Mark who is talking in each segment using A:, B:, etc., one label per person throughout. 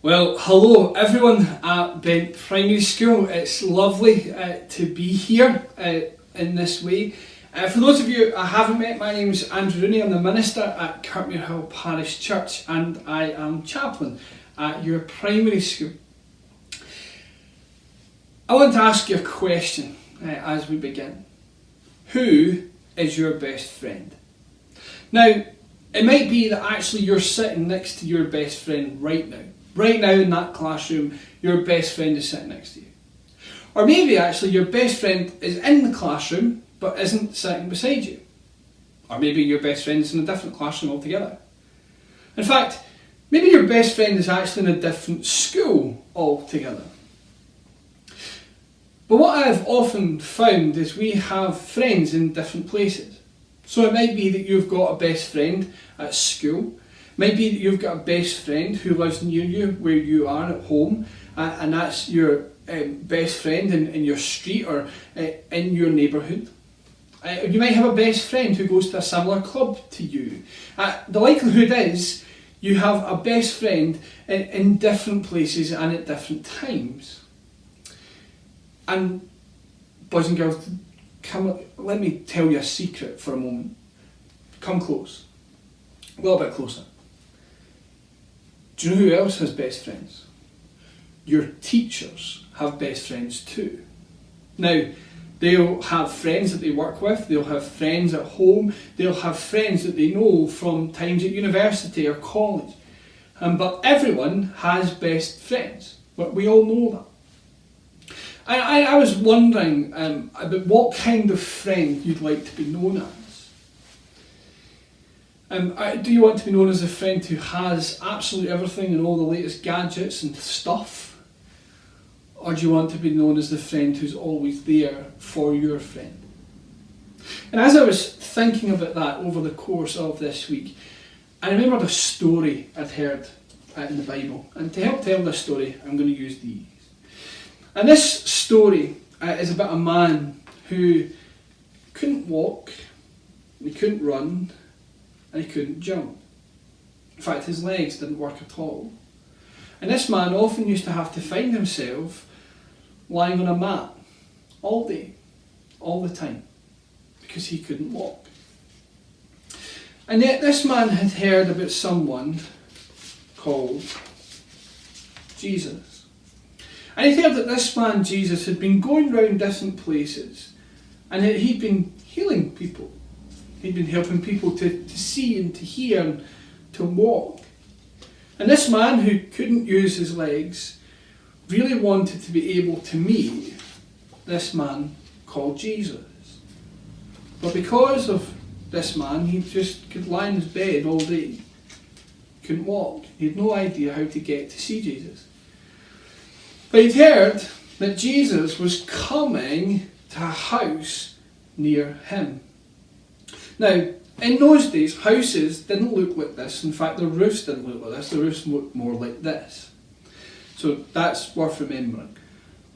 A: Well, hello everyone at Bent Primary School. It's lovely to be here in this way. For those of you I haven't met, my name is Andrew Rooney. I'm the minister at Kirkmuirhill Parish Church and I am chaplain at your primary school. I want to ask you a question as we begin. Who is your best friend? Now, it might be that actually you're sitting next to your best friend right now. Right now in that classroom, your best friend is sitting next to you. Or maybe actually your best friend is in the classroom but isn't sitting beside you. Or maybe your best friend is in a different classroom altogether. In fact, maybe your best friend is actually in a different school altogether. But what I've often found is we have friends in different places. So it might be that you've got a best friend at school. Might be that you've got a best friend who lives near you where you are at home, and that's your best friend in your street or in your neighbourhood. You might have a best friend who goes to a similar club to you. The likelihood is you have a best friend in different places and at different times. And boys and girls, let me tell you a secret for a moment. Come close. A little bit closer. Do you know who else has best friends? Your teachers have best friends too. Now, they'll have friends that they work with, they'll have friends at home, they'll have friends that they know from times at university or college. But everyone has best friends. But we all know that. I was wondering about what kind of friend you'd like to be known as. Do you want to be known as a friend who has absolutely everything and all the latest gadgets and stuff? Or do you want to be known as the friend who's always there for your friend? And as I was thinking about that over the course of this week, I remembered a story I'd heard in the Bible. And to help tell this story, I'm going to use these. And this story is about a man who couldn't walk, he couldn't run, and he couldn't jump. In fact, his legs didn't work at all. And this man often used to have to find himself lying on a mat all day, all the time, because he couldn't walk. And yet this man had heard about someone called Jesus. And he'd heard that this man, Jesus, had been going around different places and that he'd been healing people. He'd been helping people to see and to hear and to walk. And this man who couldn't use his legs really wanted to be able to meet this man called Jesus. But because of this man, he just could lie in his bed all day. Couldn't walk. He had no idea how to get to see Jesus. But he'd heard that Jesus was coming to a house near him. Now, in those days, houses didn't look like this. In fact, the roofs didn't look like this. The roofs looked more like this. So that's worth remembering.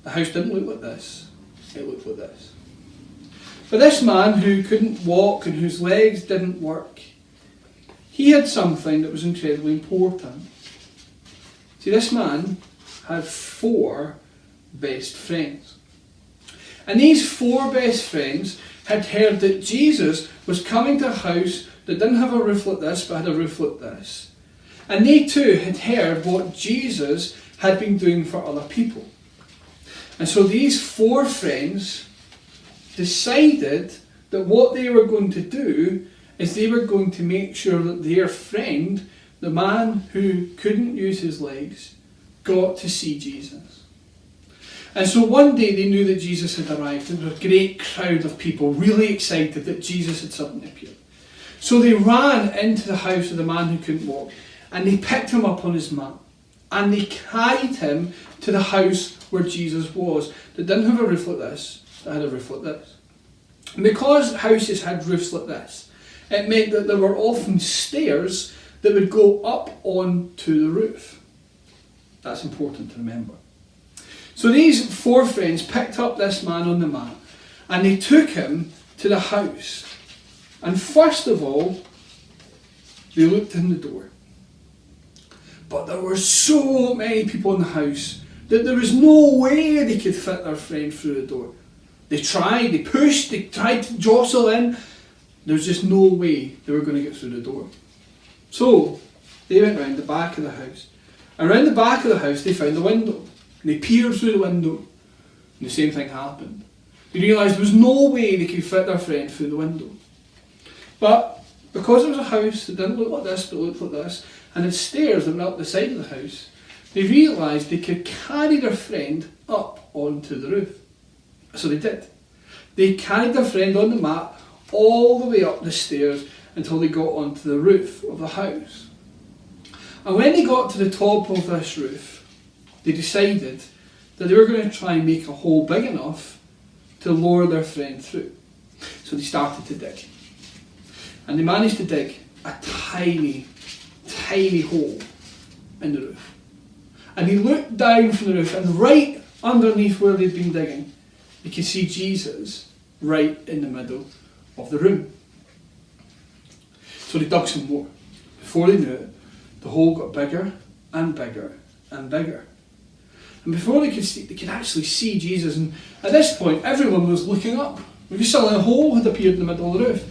A: The house didn't look like this. It looked like this. But this man who couldn't walk and whose legs didn't work, he had something that was incredibly important. See, this man had 4 best friends. And these 4 best friends had heard that Jesus was coming to a house that didn't have a roof like this, but had a roof like this. And they too had heard what Jesus had been doing for other people. And so these 4 friends decided that what they were going to do is they were going to make sure that their friend, the man who couldn't use his legs, got to see Jesus. And so one day they knew that Jesus had arrived, and there was a great crowd of people really excited that Jesus had suddenly appeared. So they ran into the house of the man who couldn't walk, and they picked him up on his mat, and they carried him to the house where Jesus was, that didn't have a roof like this, that had a roof like this. And because houses had roofs like this, it meant that there were often stairs that would go up onto the roof. That's important to remember. So these 4 friends picked up this man on the mat and they took him to the house. And first of all, they looked in the door. But there were so many people in the house that there was no way they could fit their friend through the door. They tried, they pushed, they tried to jostle in. There was just no way they were going to get through the door. So they went round the back of the house. And round the back of the house they found a window. And they peered through the window. And the same thing happened. They realised there was no way they could fit their friend through the window. But because it was a house that didn't look like this but looked like this, and had stairs that went up the side of the house, they realised they could carry their friend up onto the roof. So they did. They carried their friend on the mat all the way up the stairs until they got onto the roof of the house. And when they got to the top of this roof, they decided that they were going to try and make a hole big enough to lower their friend through. So they started to dig. And they managed to dig a tiny, tiny hole in the roof. And they looked down from the roof, and right underneath where they'd been digging, you could see Jesus right in the middle of the room. So they dug some more. Before they knew it, the hole got bigger and bigger and bigger. And before they could actually see Jesus. And at this point, everyone was looking up. Because suddenly a hole had appeared in the middle of the roof.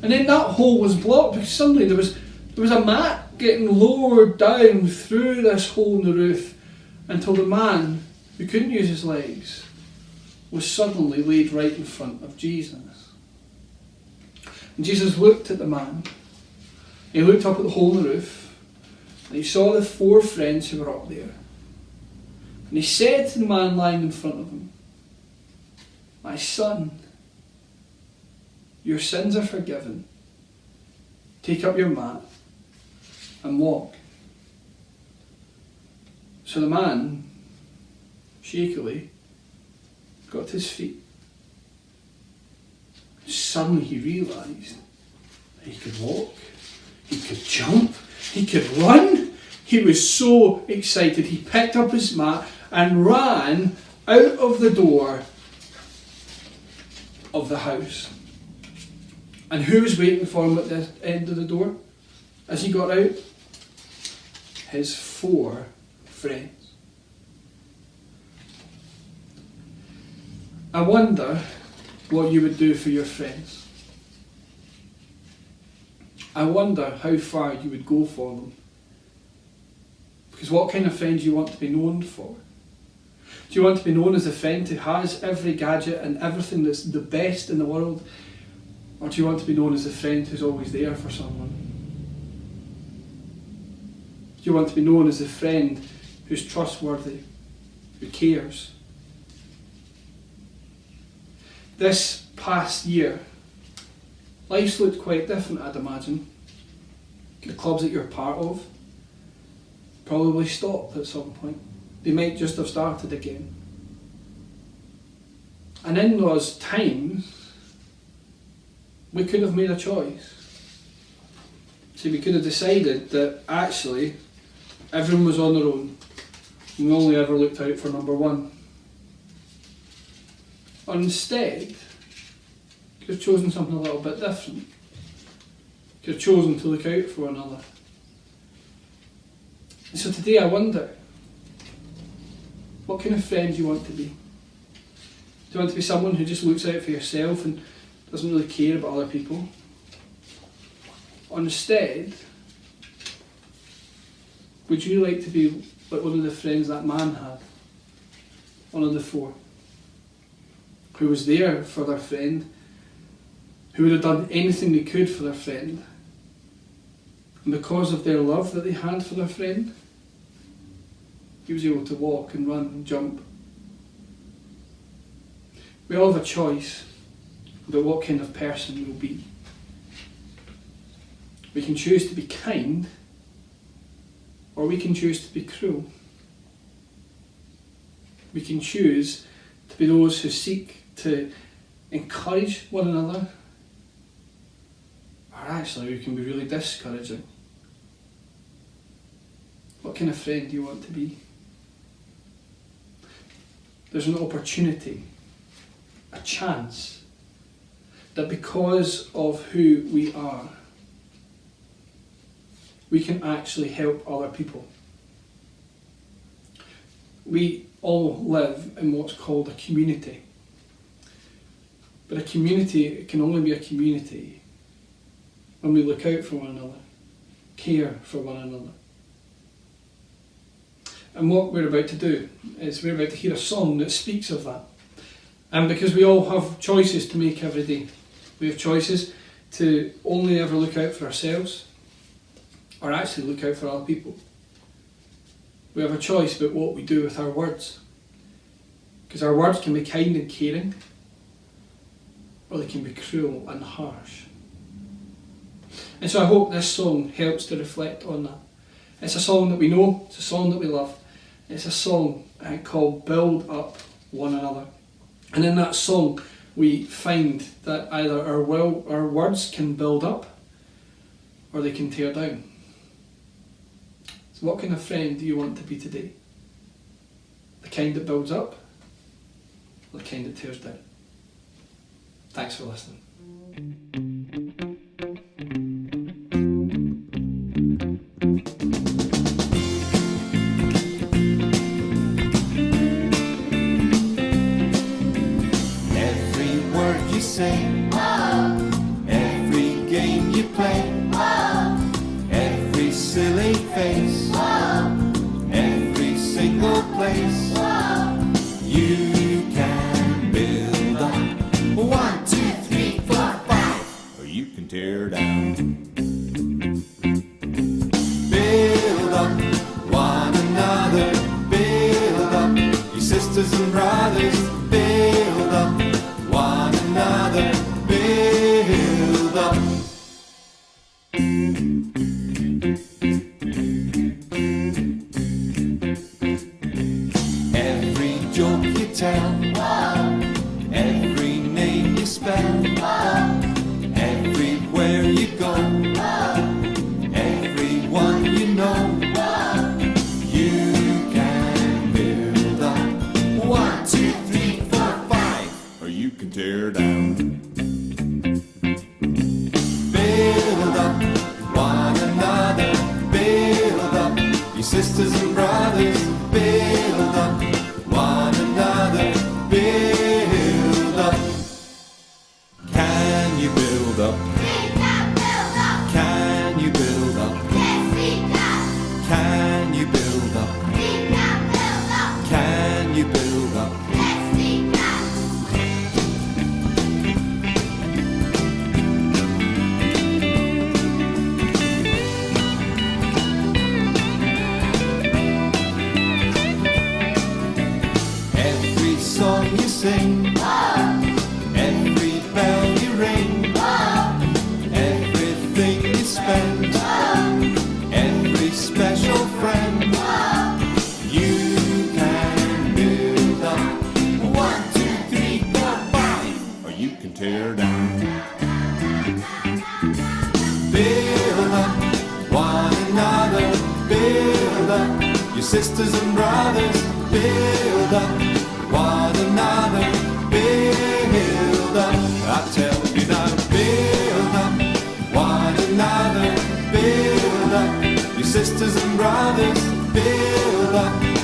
A: And then that hole was blocked because suddenly there was a mat getting lowered down through this hole in the roof until the man who couldn't use his legs was suddenly laid right in front of Jesus. And Jesus looked at the man. He looked up at the hole in the roof, and he saw the 4 friends who were up there. And he said to the man lying in front of him, "My son, your sins are forgiven. Take up your mat and walk." So the man, shakily, got to his feet. Suddenly he realised that he could walk, he could jump, he could run. He was so excited. He picked up his mat and ran out of the door of the house. And who was waiting for him at the end of the door as he got out? His 4 friends. I wonder what you would do for your friends. I wonder how far you would go for them. Because what kind of friend do you want to be known for? Do you want to be known as a friend who has every gadget and everything that's the best in the world? Or do you want to be known as a friend who's always there for someone? Do you want to be known as a friend who's trustworthy, who cares? This past year, life's looked quite different, I'd imagine. The clubs that you're part of probably stopped at some point. They might just have started again. And in those times, we could have made a choice. See, we could have decided that actually everyone was on their own. We only ever looked out for number 1. Or instead, could have chosen something a little bit different. Could have chosen to look out for one another. And so today I wonder, what kind of friend do you want to be? Do you want to be someone who just looks out for yourself and doesn't really care about other people? Or instead, would you like to be like one of the friends that man had? One of the 4. Who was there for their friend, who would have done anything they could for their friend. And because of their love that they had for their friend, he was able to walk and run and jump. We all have a choice about what kind of person we'll be. We can choose to be kind, or we can choose to be cruel. We can choose to be those who seek to encourage one another, or actually we can be really discouraging. What kind of friend do you want to be? There's an opportunity, a chance, that because of who we are, we can actually help other people. we all live in what's called a community. But a community can only be a community when we look out for one another, care for one another. And what we're about to do is we're about to hear a song that speaks of that. And because we all have choices to make every day. We have choices to only ever look out for ourselves, or actually look out for other people. We have a choice about what we do with our words. Because our words can be kind and caring, or they can be cruel and harsh. And so I hope this song helps to reflect on that. It's a song that we know, it's a song that we love. It's a song called Build Up One Another. And in that song we find that either our words can build up or they can tear down. So what kind of friend do you want to be today? The kind that builds up or the kind that tears down? Thanks for listening.
B: Say, every game you play, every silly face, every single place, you can build up 1, 2, 3, 4, 5, or you can tear down. Build up one another, build up your sisters and brothers, build up one another, build up. Every joke you tell, every name you spell, everywhere you go, everyone you know, you can build up 1, 2, 3, 4, 5, or you can tear down. Build up one another, build up your sisters and brothers, build up one another, build up. Can you build up?
C: We can build up.
B: Can you build up?
C: Yes, we can.
B: Can you build up?
C: We can build up.
B: Can you build up?
C: Yes, we can.
B: Every song you sing, every bell you ring, everything you spend, every special friend, you can build up 1, 2, 3, 4, 5, or you can tear down. Build up one another, build up your sisters and brothers, build up one another, build up. I tell you now, build up one another, build up your sisters and brothers, build up